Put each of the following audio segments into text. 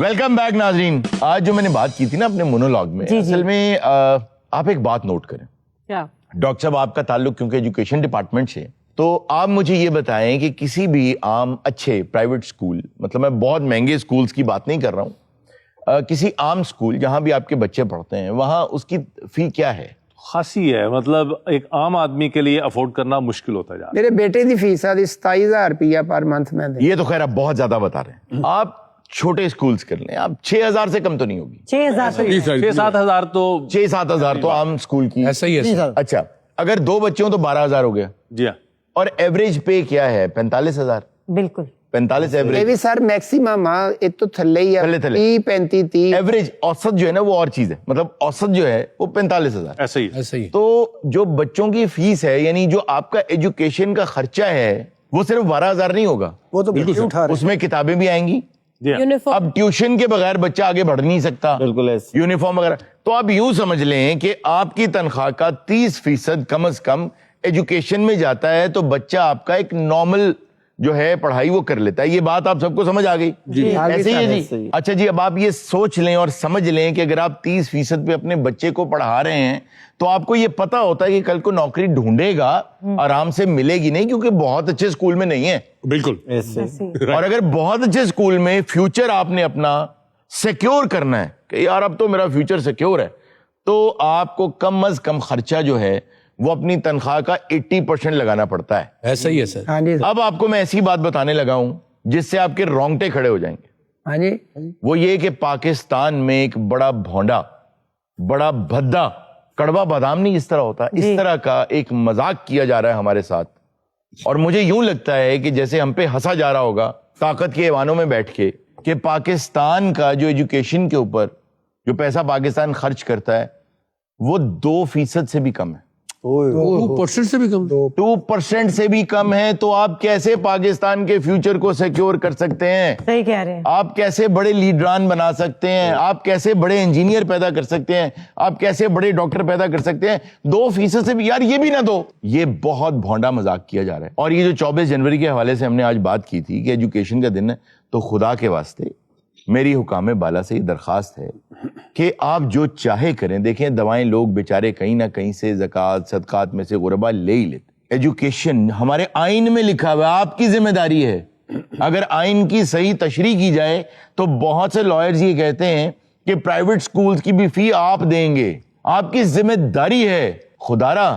Welcome back नाजरीन। आज जो मैंने बात की थी ना अपने मोनोलॉग में, असल में आप एक बात नोट करें। क्या? डॉक्टर साहब, आपका ताल्लुक क्योंकि एजुकेशन डिपार्टमेंट से, तो आप मुझे ये बताएं कि किसी भी आम अच्छे प्राइवेट स्कूल, मतलब मैं बहुत महंगे स्कूल्स की बात नहीं कर रहा हूँ, किसी आम स्कूल जहां भी आपके बच्चे पढ़ते हैं, वहां उसकी फी क्या है? खासी है, मतलब एक आम आदमी के लिए अफोर्ड करना मुश्किल होता जा रहा है। मेरे बेटे की फीस है 27,000 रुपया पर मंथ में। ये तो खैर आप बहुत ज्यादा बता रहे हैं। आप छोटे स्कूल्स कर लें, आप 6,000 से कम तो नहीं होगी। 6,000 6-7 हजार तो 6-7 हजार तो आम स्कूल की ऐसा ही है। अच्छा, अगर 2 बच्चे हो तो 12,000 हो गया। जी हाँ। और एवरेज पे क्या है? 45,000। बिल्कुल 45 ये एवरेज। भी सर मैक्सिमम है, तो थल्ले ही है, थल्ले। 30-35 एवरेज औसत जो है ना वो और चीज है, मतलब औसत जो है वो 45,000। ऐसा ही ऐसा ही। तो जो बच्चों की फीस है, यानी जो आपका एजुकेशन का खर्चा है, वो सिर्फ 12,000 नहीं होगा, वो तो बिल्कुल उठा रहे। उसमें किताबें भी आएंगी। जी हाँ। यूनिफॉर्म। अब ट्यूशन के बगैर बच्चा आगे बढ़ नहीं सकता, बिल्कुल ऐसे। यूनिफॉर्म वगैरह। तो आप यूं समझ लें कि आपकी तनख्वाह का 30% कम से कम एजुकेशन में जाता है, तो बच्चा आपका एक नॉर्मल जो है पढ़ाई वो कर लेता है। ये बात आप सबको समझ आ गई? ऐसे ही है ऐसे जी। ही। अच्छा जी, अब आप ये सोच लें और समझ लें कि अगर आप 30% पे अपने बच्चे को पढ़ा रहे हैं, तो आपको ये पता होता है कि कल को नौकरी ढूंढेगा, आराम से मिलेगी नहीं, क्योंकि बहुत अच्छे स्कूल में नहीं है। बिल्कुल ऐसे। और अगर बहुत अच्छे स्कूल में फ्यूचर आपने अपना सिक्योर करना है कि यार अब तो मेरा फ्यूचर सिक्योर है, तो आपको कम अज कम खर्चा जो है वो अपनी तनख्वाह का 80% लगाना पड़ता है। ऐसा ही है सर। हाँ जी अब आपको मैं ऐसी बात बताने लगा हूं जिससे आपके रोंगटे खड़े हो जाएंगे। हाँ जी। वो ये कि पाकिस्तान में एक बड़ा भौंडा, बड़ा भद्दा, कड़वा बादाम नहीं इस तरह होता, इस तरह का एक मजाक किया जा रहा है हमारे साथ। और मुझे यूं लगता है कि जैसे हम पे हंसा जा रहा होगा ताकत के ऐवानों में बैठ के, कि पाकिस्तान का जो एजुकेशन के ऊपर जो पैसा पाकिस्तान खर्च करता है वो 2% से भी कम है। 2% से भी कम। 2% से भी कम है। तो आप कैसे पाकिस्तान के फ्यूचर को सिक्योर कर सकते हैं? सही कह रहे हैं। आप कैसे बड़े लीडरान बना सकते हैं? आप कैसे बड़े इंजीनियर पैदा कर सकते हैं? आप कैसे बड़े डॉक्टर पैदा कर सकते हैं? 2% से भी, यार ये भी ना दो। ये बहुत भोंडा मजाक किया जा रहा है। और ये जो 24 जनवरी के हवाले से हमने आज बात की थी कि एजुकेशन का दिन है, तो खुदा के वास्ते मेरी हुकाम बाला से ये दरखास्त है कि आप जो चाहे करें। देखें, दवाएं लोग बेचारे कहीं ना कहीं से ज़कात सदकात में से गुरबा ले ही लेते। एजुकेशन हमारे आइन में लिखा हुआ है, आपकी जिम्मेदारी है। अगर आइन की सही तशरीह की जाए तो बहुत से लॉयर्स ये कहते हैं कि प्राइवेट स्कूल्स की भी फी आप देंगे, आपकी जिम्मेदारी है। खुदारा,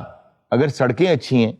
अगर सड़कें अच्छी हैं,